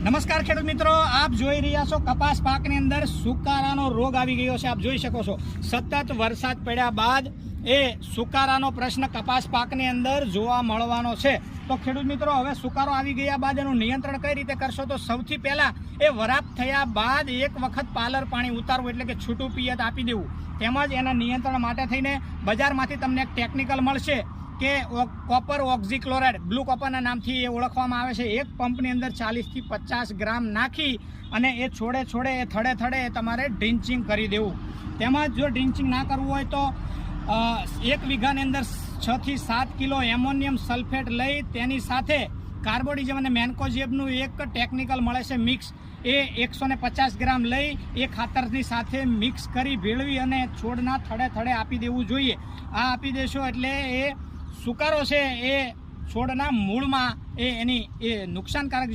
નમસ્કાર ખેડૂત મિત્રો, આપ જોઈ રહ્યા છો કપાસ પાકની અંદર સુકારાનો રોગ આવી ગયો છે. આપ જોઈ શકો છો સતત વરસાદ પડ્યા બાદ એ સુકારાનો પ્રશ્ન કપાસ પાકની અંદર જોવા મળવાનો છે. તો ખેડૂત મિત્રો, હવે સુકારો આવી ગયા બાદ એનું નિયંત્રણ કઈ રીતે કરશો? તો સૌથી પહેલા એ વરાપ થયા બાદ એક વખત પાલર પાણી ઉતારવું, એટલે કે છૂટું પિયત આપી દેવું. તેમજ એના નિયંત્રણ માટે થઈને બજારમાંથી તમને એક ટેકનિકલ મળશે કે કોપર ઓક્ઝીક્લોરાઇડ, બ્લુ કોપરના નામથી એ ઓળખવામાં આવે છે. એક પંપની અંદર 40 થી 50 ગ્રામ નાખી અને એ છોડે એ થડે તમારે ડ્રિન્ચિંગ કરી દેવું. તેમજ જો ડ્રિન્ચિંગ ના કરવું હોય તો 1 વીઘાની અંદર 6 થી 7 કિલો એમોનિયમ સલ્ફેટ લઈ તેની સાથે કાર્બોડિઝમ અને મેન્કોઝેબનું એક ટેકનિકલ મળે છે મિક્સ, એ 150 ગ્રામ લઈ એ ખાતરની સાથે મિક્સ કરી ભેળવી અને છોડના થડે આપી દેવું જોઈએ. આ આપી દેશો એટલે એ સુકારો છે એ છોડના મૂળમાં એની નુકસાનકારક